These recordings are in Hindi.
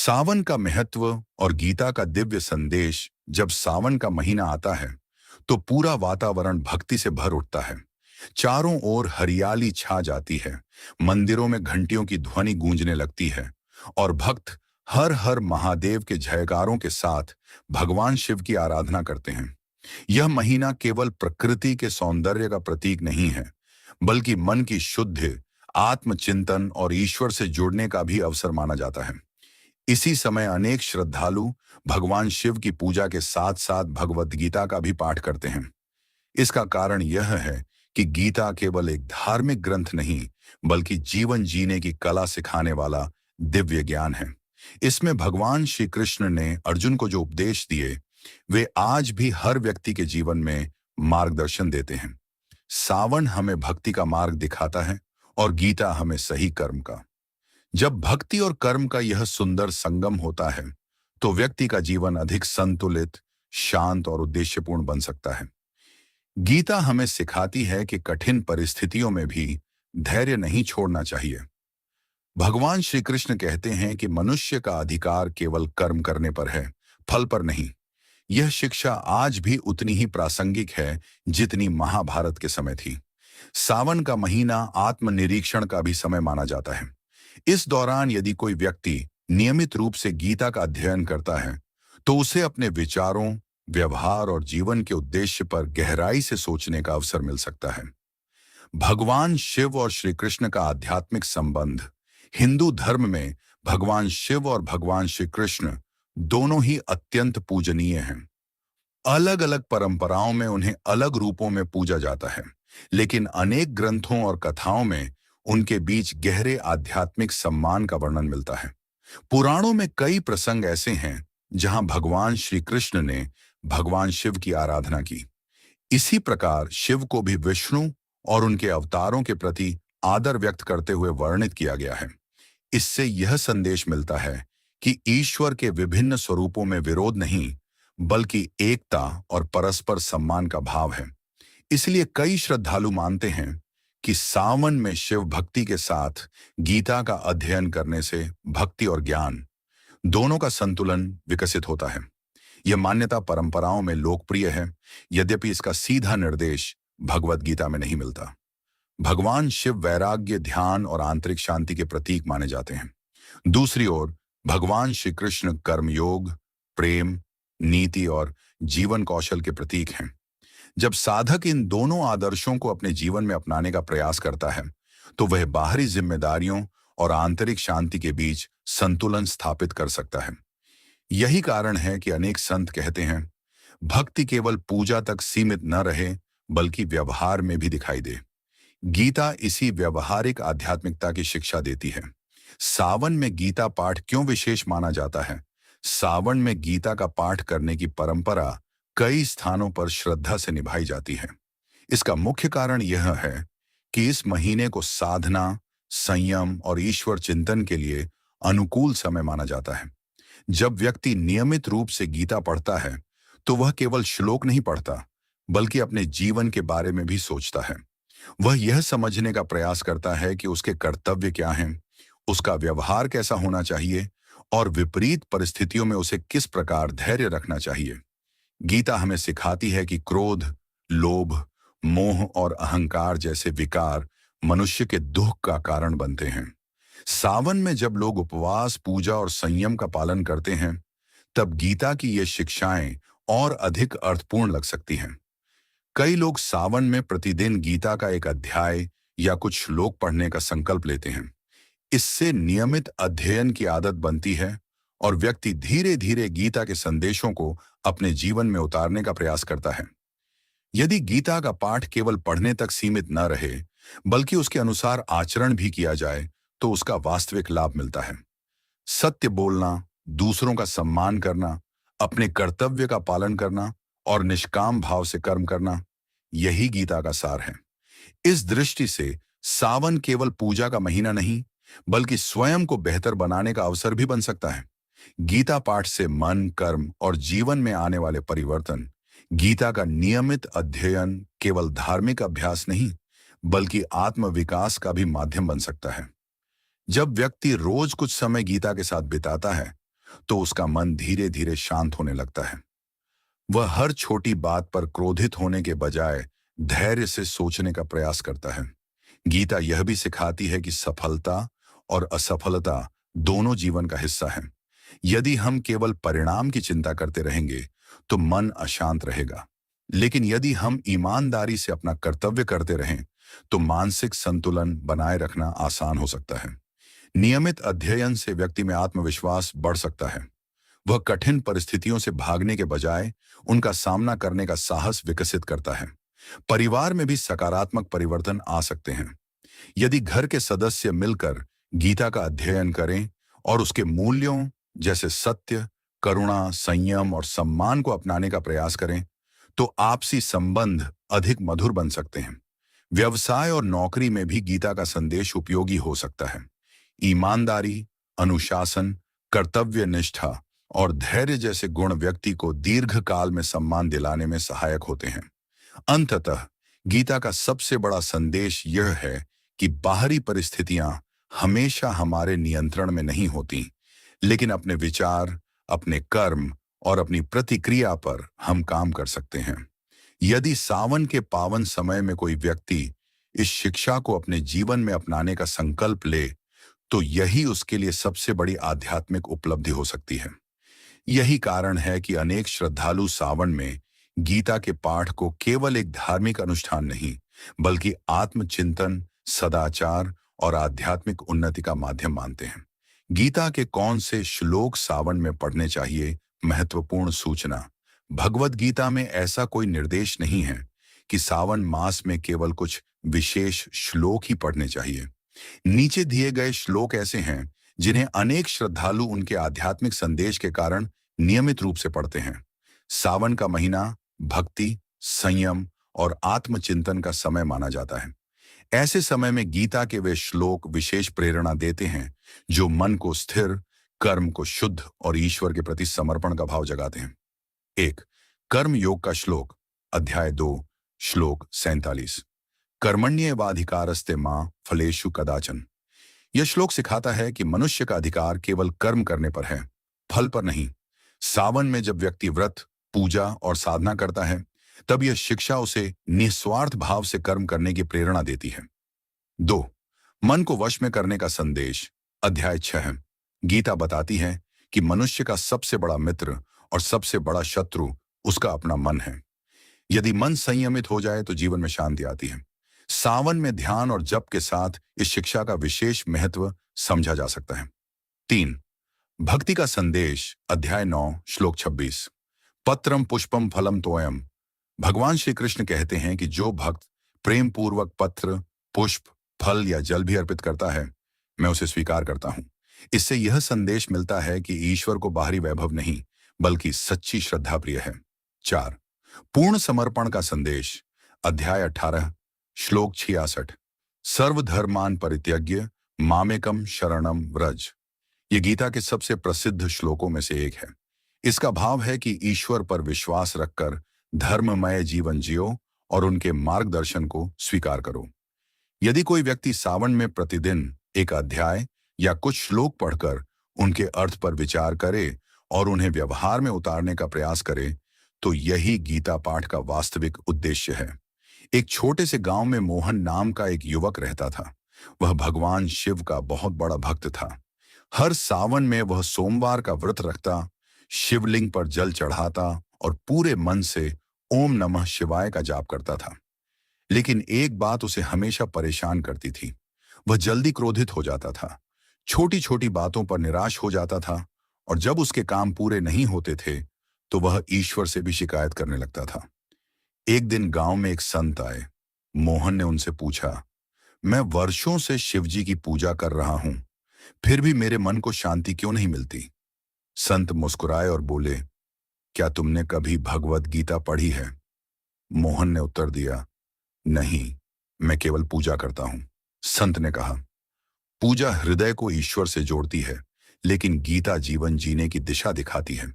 सावन का महत्व और गीता का दिव्य संदेश। जब सावन का महीना आता है तो पूरा वातावरण भक्ति से भर उठता है। चारों ओर हरियाली छा जाती है, मंदिरों में घंटियों की ध्वनि गूंजने लगती है और भक्त हर हर महादेव के जयकारों के साथ भगवान शिव की आराधना करते हैं। यह महीना केवल प्रकृति के सौंदर्य का प्रतीक नहीं है, बल्कि मन की शुद्धि, आत्मचिंतन और ईश्वर से जुड़ने का भी अवसर माना जाता है। इसी समय अनेक श्रद्धालु भगवान शिव की पूजा के साथ साथ भगवत गीता का भी पाठ करते हैं। इसका कारण यह है कि गीता केवल एक धार्मिक ग्रंथ नहीं, बल्कि जीवन जीने की कला सिखाने वाला दिव्य ज्ञान है। इसमें भगवान श्री कृष्ण ने अर्जुन को जो उपदेश दिए, वे आज भी हर व्यक्ति के जीवन में मार्गदर्शन देते हैं। सावन हमें भक्ति का मार्ग दिखाता है और गीता हमें सही कर्म का। जब भक्ति और कर्म का यह सुंदर संगम होता है तो व्यक्ति का जीवन अधिक संतुलित, शांत और उद्देश्यपूर्ण बन सकता है। गीता हमें सिखाती है कि कठिन परिस्थितियों में भी धैर्य नहीं छोड़ना चाहिए। भगवान श्री कृष्ण कहते हैं कि मनुष्य का अधिकार केवल कर्म करने पर है, फल पर नहीं। यह शिक्षा आज भी उतनी ही प्रासंगिक है जितनी महाभारत के समय थी। सावन का महीना आत्मनिरीक्षण का भी समय माना जाता है। इस दौरान यदि कोई व्यक्ति नियमित रूप से गीता का अध्ययन करता है तो उसे अपने विचारों, व्यवहार और जीवन के उद्देश्य पर गहराई से सोचने का अवसर मिल सकता है। भगवान शिव और श्री कृष्ण का आध्यात्मिक संबंध। हिंदू धर्म में भगवान शिव और भगवान श्री कृष्ण दोनों ही अत्यंत पूजनीय हैं। अलग अलग परंपराओं में उन्हें अलग रूपों में पूजा जाता है, लेकिन अनेक ग्रंथों और कथाओं में उनके बीच गहरे आध्यात्मिक सम्मान का वर्णन मिलता है। पुराणों में कई प्रसंग ऐसे हैं जहां भगवान श्री कृष्ण ने भगवान शिव की आराधना की। इसी प्रकार शिव को भी विष्णु और उनके अवतारों के प्रति आदर व्यक्त करते हुए वर्णित किया गया है। इससे यह संदेश मिलता है कि ईश्वर के विभिन्न स्वरूपों में विरोध नहीं, बल्कि एकता और परस्पर सम्मान का भाव है। इसलिए कई श्रद्धालु मानते हैं कि सावन में शिव भक्ति के साथ गीता का अध्ययन करने से भक्ति और ज्ञान दोनों का संतुलन विकसित होता है। यह मान्यता परंपराओं में लोकप्रिय है, यद्यपि इसका सीधा निर्देश भगवत गीता में नहीं मिलता। भगवान शिव वैराग्य, ध्यान और आंतरिक शांति के प्रतीक माने जाते हैं। दूसरी ओर भगवान श्री कृष्ण कर्मयोग, प्रेम, नीति और जीवन कौशल के प्रतीक हैं। जब साधक इन दोनों आदर्शों को अपने जीवन में अपनाने का प्रयास करता है तो वह बाहरी जिम्मेदारियों और आंतरिक शांति के बीच संतुलन स्थापित कर सकता है। यही कारण है कि अनेक संत कहते हैं, भक्ति केवल पूजा तक सीमित न रहे, बल्कि व्यवहार में भी दिखाई दे। गीता इसी व्यवहारिक आध्यात्मिकता की शिक्षा देती है। सावन में गीता पाठ क्यों विशेष माना जाता है? सावन में गीता का पाठ करने की परंपरा कई स्थानों पर श्रद्धा से निभाई जाती है। इसका मुख्य कारण यह है कि इस महीने को साधना, संयम और ईश्वर चिंतन के लिए अनुकूल समय माना जाता है। जब व्यक्ति नियमित रूप से गीता पढ़ता है तो वह केवल श्लोक नहीं पढ़ता, बल्कि अपने जीवन के बारे में भी सोचता है। वह यह समझने का प्रयास करता है कि उसके कर्तव्य क्या हैं, उसका व्यवहार कैसा होना चाहिए और विपरीत परिस्थितियों में उसे किस प्रकार धैर्य रखना चाहिए। गीता हमें सिखाती है कि क्रोध, लोभ, मोह और अहंकार जैसे विकार मनुष्य के दुख का कारण बनते हैं। सावन में जब लोग उपवास, पूजा और संयम का पालन करते हैं, तब गीता की ये शिक्षाएं और अधिक अर्थपूर्ण लग सकती हैं। कई लोग सावन में प्रतिदिन गीता का एक अध्याय या कुछ श्लोक पढ़ने का संकल्प लेते हैं। इससे नियमित अध्ययन की आदत बनती है और व्यक्ति धीरे धीरे गीता के संदेशों को अपने जीवन में उतारने का प्रयास करता है। यदि गीता का पाठ केवल पढ़ने तक सीमित न रहे, बल्कि उसके अनुसार आचरण भी किया जाए, तो उसका वास्तविक लाभ मिलता है। सत्य बोलना, दूसरों का सम्मान करना, अपने कर्तव्य का पालन करना और निष्काम भाव से कर्म करना, यही गीता का सार है। इस दृष्टि से सावन केवल पूजा का महीना नहीं, बल्कि स्वयं को बेहतर बनाने का अवसर भी बन सकता है। गीता पाठ से मन, कर्म और जीवन में आने वाले परिवर्तन। गीता का नियमित अध्ययन केवल धार्मिक अभ्यास नहीं, बल्कि आत्म विकास का भी माध्यम बन सकता है। जब व्यक्ति रोज कुछ समय गीता के साथ बिताता है तो उसका मन धीरे धीरे शांत होने लगता है। वह हर छोटी बात पर क्रोधित होने के बजाय धैर्य से सोचने का प्रयास करता है। गीता यह भी सिखाती है कि सफलता और असफलता दोनों जीवन का हिस्सा है। यदि हम केवल परिणाम की चिंता करते रहेंगे तो मन अशांत रहेगा, लेकिन यदि हम ईमानदारी से अपना कर्तव्य करते रहें तो मानसिक संतुलन बनाए रखना आसान हो सकता है। नियमित अध्ययन से व्यक्ति में आत्मविश्वास बढ़ सकता है। वह कठिन परिस्थितियों से भागने के बजाय उनका सामना करने का साहस विकसित करता है। परिवार में भी सकारात्मक परिवर्तन आ सकते हैं। यदि घर के सदस्य मिलकर गीता का अध्ययन करें और उसके मूल्यों जैसे सत्य, करुणा, संयम और सम्मान को अपनाने का प्रयास करें, तो आपसी संबंध अधिक मधुर बन सकते हैं। व्यवसाय और नौकरी में भी गीता का संदेश उपयोगी हो सकता है। ईमानदारी, अनुशासन, कर्तव्य निष्ठा और धैर्य जैसे गुण व्यक्ति को दीर्घकाल में सम्मान दिलाने में सहायक होते हैं। अंततः गीता का सबसे बड़ा संदेश यह है कि बाहरी परिस्थितियां हमेशा हमारे नियंत्रण में नहीं होती, लेकिन अपने विचार, अपने कर्म और अपनी प्रतिक्रिया पर हम काम कर सकते हैं। यदि सावन के पावन समय में कोई व्यक्ति इस शिक्षा को अपने जीवन में अपनाने का संकल्प ले, तो यही उसके लिए सबसे बड़ी आध्यात्मिक उपलब्धि हो सकती है। यही कारण है कि अनेक श्रद्धालु सावन में गीता के पाठ को केवल एक धार्मिक अनुष्ठान नहीं, बल्कि आत्मचिंतन, सदाचार और आध्यात्मिक उन्नति का माध्यम मानते हैं। गीता के कौन से श्लोक सावन में पढ़ने चाहिए? महत्वपूर्ण सूचना। भगवत गीता में ऐसा कोई निर्देश नहीं है कि सावन मास में केवल कुछ विशेष श्लोक ही पढ़ने चाहिए। नीचे दिए गए श्लोक ऐसे हैं जिन्हें अनेक श्रद्धालु उनके आध्यात्मिक संदेश के कारण नियमित रूप से पढ़ते हैं। सावन का महीना भक्ति, संयम और आत्मचिंतन का समय माना जाता है। ऐसे समय में गीता के वे श्लोक विशेष प्रेरणा देते हैं जो मन को स्थिर, कर्म को शुद्ध और ईश्वर के प्रति समर्पण का भाव जगाते हैं। 1. कर्म योग का श्लोक, अध्याय 2, श्लोक 47। कर्मण्येवाधिकारस्ते मां फलेषु कदाचन। यह श्लोक सिखाता है कि मनुष्य का अधिकार केवल कर्म करने पर है, फल पर नहीं। सावन में जब व्यक्ति व्रत, पूजा और साधना करता है, तब यह शिक्षा उसे निस्वार्थ भाव से कर्म करने की प्रेरणा देती है। 2. मन को वश में करने का संदेश, अध्याय 6। गीता बताती है कि मनुष्य का सबसे बड़ा मित्र और सबसे बड़ा शत्रु उसका अपना मन है। यदि मन संयमित हो जाए तो जीवन में शांति आती है। सावन में ध्यान और जप के साथ इस शिक्षा का विशेष महत्व समझा जा सकता है। 3. भक्ति का संदेश, अध्याय 9, श्लोक 26। पत्रम पुष्पम फलम तोयम। भगवान श्री कृष्ण कहते हैं कि जो भक्त प्रेम पूर्वक पत्र, पुष्प, फल या जल भी अर्पित करता है, मैं उसे स्वीकार करता हूं। इससे यह संदेश मिलता है कि ईश्वर को बाहरी वैभव नहीं, बल्कि सच्ची श्रद्धा प्रिय है। 4. पूर्ण समर्पण का संदेश, अध्याय 18, श्लोक 66। सर्वधर्मान परित्यज्य मामेकम शरणम व्रज। ये गीता के सबसे प्रसिद्ध श्लोकों में से एक है। इसका भाव है कि ईश्वर पर विश्वास रखकर धर्ममय जीवन जियो और उनके मार्गदर्शन को स्वीकार करो। यदि कोई व्यक्ति सावन में प्रतिदिन एक अध्याय या कुछ श्लोक पढ़कर उनके अर्थ पर विचार करे और उन्हें व्यवहार में उतारने का प्रयास करे, तो यही गीता पाठ का वास्तविक उद्देश्य है। एक छोटे से गांव में मोहन नाम का एक युवक रहता था। वह भगवान शिव का बहुत बड़ा भक्त था। हर सावन में वह सोमवार का व्रत रखता, शिवलिंग पर जल चढ़ाता और पूरे मन से ओम नमः शिवाय का जाप करता था। लेकिन एक बात उसे हमेशा परेशान करती थी। वह जल्दी क्रोधित हो जाता था, छोटी छोटी बातों पर निराश हो जाता था, और जब उसके काम पूरे नहीं होते थे तो वह ईश्वर से भी शिकायत करने लगता था। एक दिन गांव में एक संत आए। मोहन ने उनसे पूछा, मैं वर्षों से शिवजी की पूजा कर रहा हूं, फिर भी मेरे मन को शांति क्यों नहीं मिलती? संत मुस्कुराए और बोले, क्या तुमने कभी भगवत गीता पढ़ी है? मोहन ने उत्तर दिया, नहीं, मैं केवल पूजा करता हूं। संत ने कहा, पूजा हृदय को ईश्वर से जोड़ती है, लेकिन गीता जीवन जीने की दिशा दिखाती है।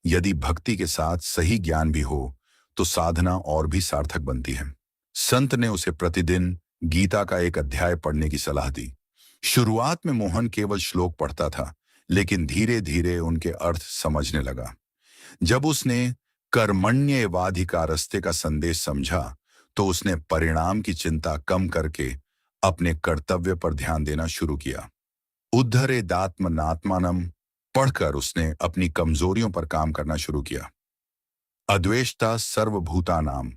यदि भक्ति के साथ सही ज्ञान भी हो तो साधना और भी सार्थक बनती है। संत ने उसे प्रतिदिन गीता का एक अध्याय पढ़ने की सलाह दी। शुरुआत में मोहन केवल श्लोक पढ़ता था, लेकिन धीरे धीरे उनके अर्थ समझने लगा। जब उसने कर्मण्येवाधिकारस्ते का संदेश समझा, तो उसने परिणाम की चिंता कम करके अपने कर्तव्य पर ध्यान देना शुरू किया। उद्धरेदात्मनात्मानम पढ़कर उसने अपनी कमजोरियों पर काम करना शुरू किया। अद्वेष्टा सर्वभूतानाम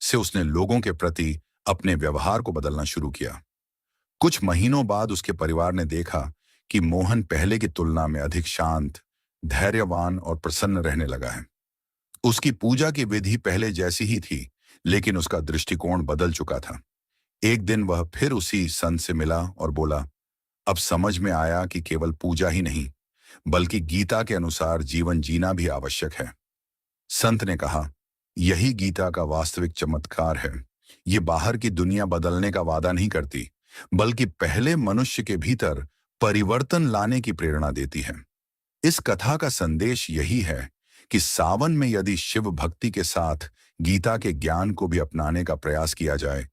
से उसने लोगों के प्रति अपने व्यवहार को बदलना शुरू किया। कुछ महीनों बाद उसके परिवार ने देखा कि मोहन पहले की तुलना में अधिक शांत, धैर्यवान और प्रसन्न रहने लगा है। उसकी पूजा की विधि पहले जैसी ही थी, लेकिन उसका दृष्टिकोण बदल चुका था। एक दिन वह फिर उसी संत से मिला और बोला, अब समझ में आया कि केवल पूजा ही नहीं, बल्कि गीता के अनुसार जीवन जीना भी आवश्यक है। संत ने कहा, यही गीता का वास्तविक चमत्कार है। ये बाहर की दुनिया बदलने का वादा नहीं करती, बल्कि पहले मनुष्य के भीतर परिवर्तन लाने की प्रेरणा देती है। इस कथा का संदेश यही है कि सावन में यदि शिव भक्ति के साथ गीता के ज्ञान को भी अपनाने का प्रयास किया जाए,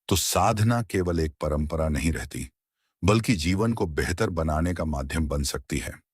तो साधना केवल एक परंपरा नहीं रहती, बल्कि जीवन को बेहतर बनाने का माध्यम बन सकती है।